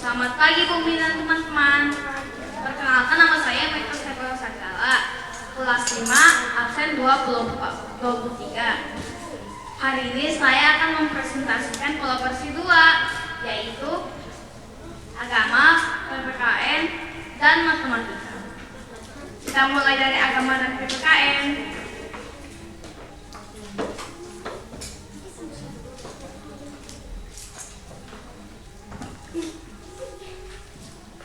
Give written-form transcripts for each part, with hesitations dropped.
Selamat pagi Bumi dan teman-teman. Perkenalkan, nama saya Mekta Sepel Sagala, kelas 5, absen 23. Hari ini saya akan mempresentasikan pola versi 2, yaitu agama, PPKN, dan matematika. Kita mulai dari agama dan PPKN.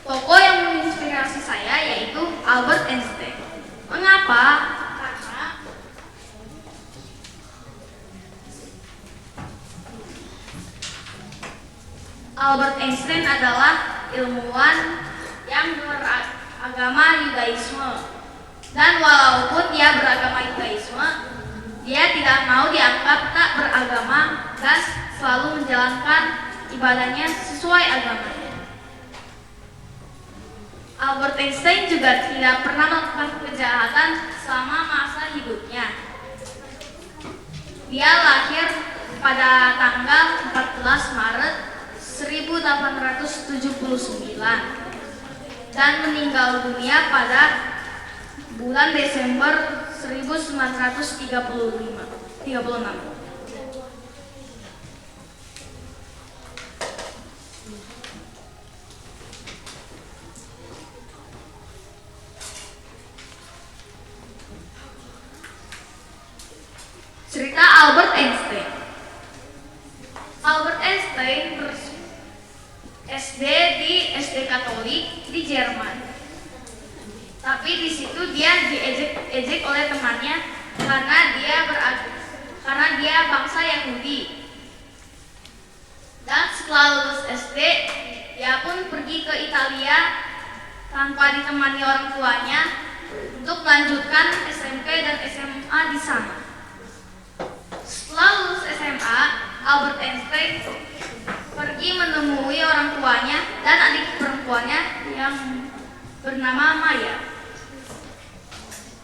Tokoh yang menginspirasi saya yaitu Albert Einstein. Mengapa? Karena Albert Einstein adalah ilmuwan yang beragama Yudaisme. Dan walaupun dia beragama Yudaisme, dia tidak mau dianggap tak beragama dan selalu menjalankan ibadahnya sesuai agamanya. Albert Einstein juga tidak pernah melakukan kejahatan selama masa hidupnya. Dia lahir pada tanggal 14 Maret 1879 dan meninggal dunia pada bulan Desember 1936. Cerita Albert Einstein. Albert Einstein SD di SD Katolik di Jerman. Tapi di situ dia diejek oleh temannya karena dia bangsa Yahudi. Dan setelah lulus SD, dia pun pergi ke Italia tanpa ditemani orang tuanya untuk melanjutkan SMP dan SMA di sana. Setelah lulus SMA, Albert Einstein pergi menemui orang tuanya dan adik perempuannya yang bernama Maya.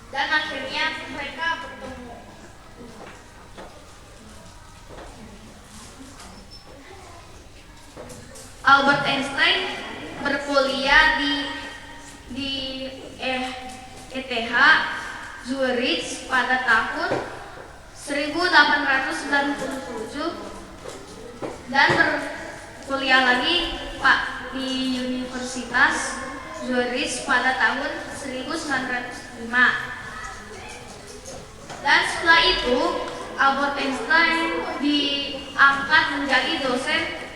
Dan akhirnya mereka bertemu. Albert Einstein berkuliah di ETH Zurich pada tahun 1897 dan berkuliah lagi di Universitas Zurich pada tahun 1905. Dan setelah itu Albert Einstein diangkat menjadi dosen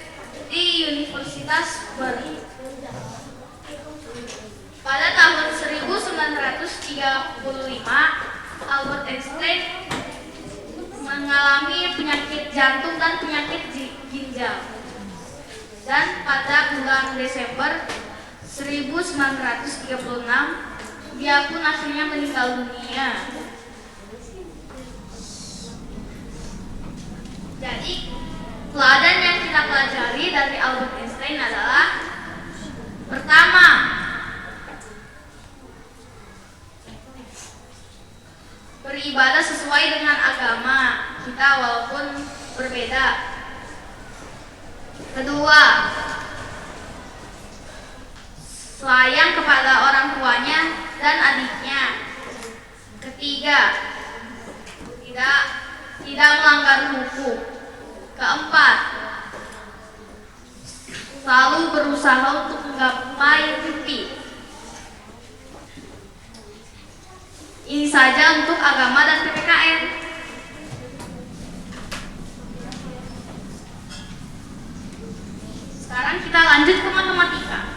di Universitas Bern. Pada tahun 1935 Albert Einstein mengalami penyakit jantung dan penyakit ginjal. Dan pada bulan Desember 1936 dia pun akhirnya meninggal dunia. Jadi teladan yang kita pelajari dari Albert Einstein adalah: pertama, beribadah sesuai dengan agama kita walaupun berbeda. Kedua, sayang kepada orang tuanya dan adiknya. Ketiga, tidak melanggar hukum. Keempat, selalu berusaha untuk menggapai mimpi. Ini saja untuk agama dan PPKN. Sekarang kita lanjut ke matematika.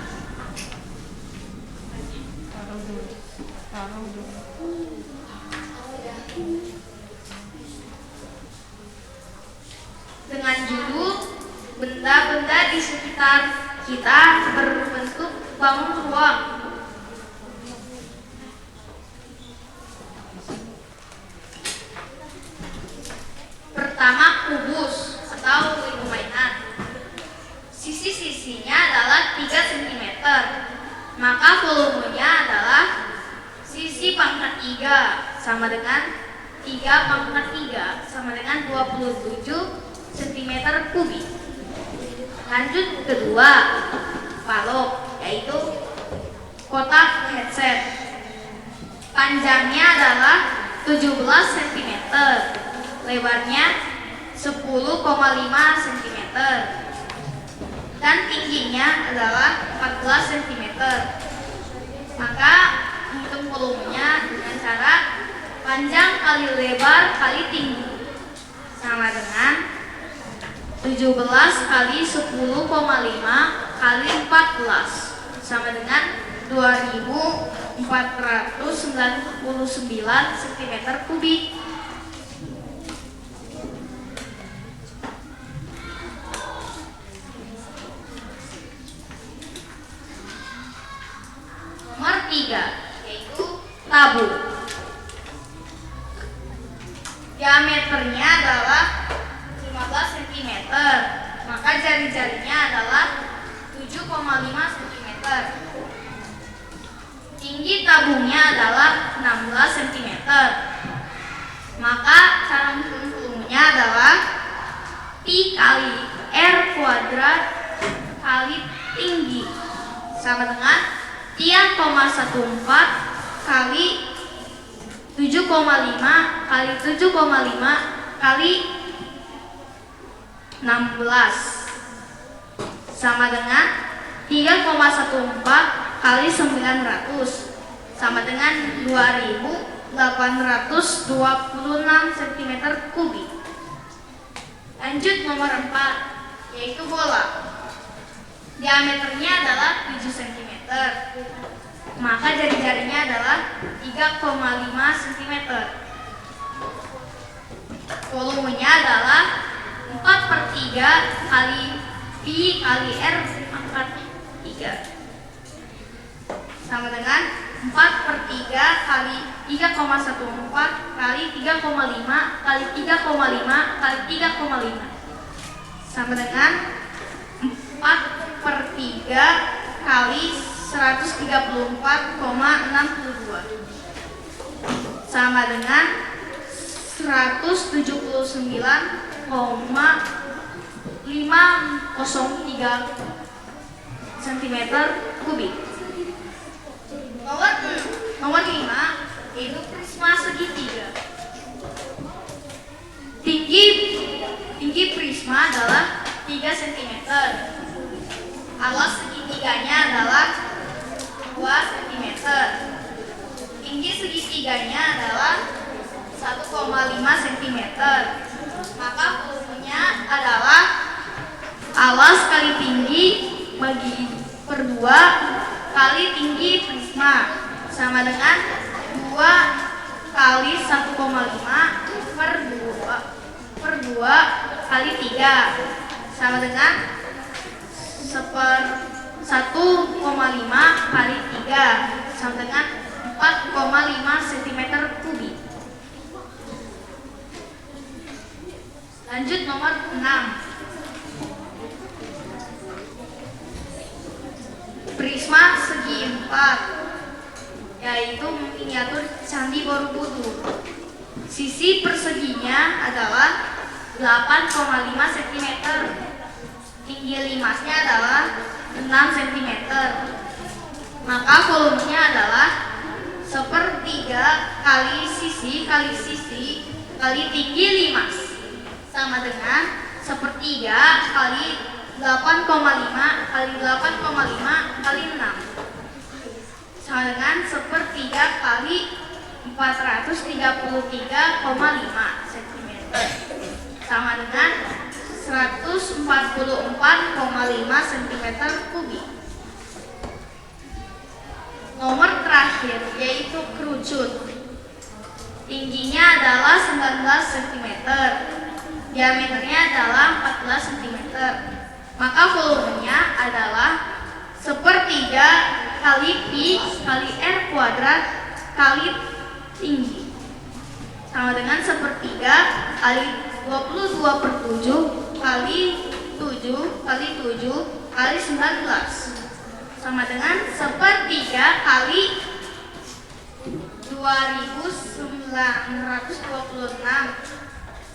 Dengan judul benda-benda di sekitar kita berbentuk bangun ruang. Pertama, kubus atau lingkup mainan. Sisi-sisinya adalah 3 cm. Maka volumenya adalah sisi pangkat 3 sama dengan 3 pangkat 3 sama dengan 27 cm kubik. Lanjut kedua, balok, yaitu kotak headset. Panjangnya adalah 17 cm, lebarnya 10,5 cm, dan tingginya adalah 14 cm. Maka menghitung volumenya dengan cara panjang kali lebar kali tinggi sama dengan 17 kali 10,5 kali 14 sama dengan 2499 cm3. Nomor 3 yaitu tabung. Diameternya adalah 15 cm, maka jari-jarinya adalah 7,5 cm. Tinggi tabungnya adalah 16 cm. Maka cara menghitung volumenya adalah pi kali r kuadrat kali tinggi sama dengan 3,14 kali 7,5 kali 7,5 kali 16 sama dengan 3,14 kali 900 sama dengan 2826 cm3. Lanjut nomor 4 yaitu bola. Diameternya adalah 7 cm, maka jari-jarinya adalah 3,5 cm. Volumenya adalah 4/3 kali pi kali r pangkat 3 sama dengan 4/3 kali 3,14 kali 3,5 kali 3,5 kali 3,5 sama dengan 4/3 kali 134,62 sama dengan 179,503 cm3. Nomor 5 yaitu prisma segitiga. Tinggi prisma adalah 3 cm. Alas segitiganya adalah 2 cm. Tinggi segitiganya adalah 1,5 cm. Maka volumenya adalah alas kali tinggi bagi per 2 kali tinggi prisma sama dengan 2 kali 1,5 per 2 kali 3 sama dengan 1,5 kali 3 sama dengan 4,5 cm3. Lanjut nomor 6. Prisma segi 4 yaitu miniatur Candi Borobudur. Sisi perseginya adalah 8,5 cm. Tinggi limasnya adalah 6 cm. Maka volumenya adalah 1/3 kali sisi kali tinggi limas sama dengan 1/3 kali 8,5 kali 8,5 kali 6 sama dengan 1/3 kali 433,5 cm sama dengan 144,5 cm3. Nomor terakhir yaitu kerucut. Tingginya adalah 19 cm, diameternya adalah 14 cm. Maka volumenya adalah 1/3 kali pi kali r kuadrat kali tinggi sama dengan 1/3 kali 22/7 kali 7 kali 7 kali 19 sama dengan 1/3 kali 2926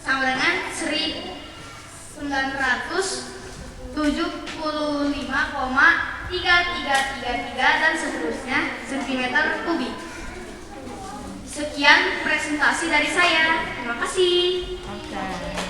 sama dengan 1975,3 3333 dan seterusnya sentimeter kubik. Sekian presentasi dari saya. Terima kasih. Oke.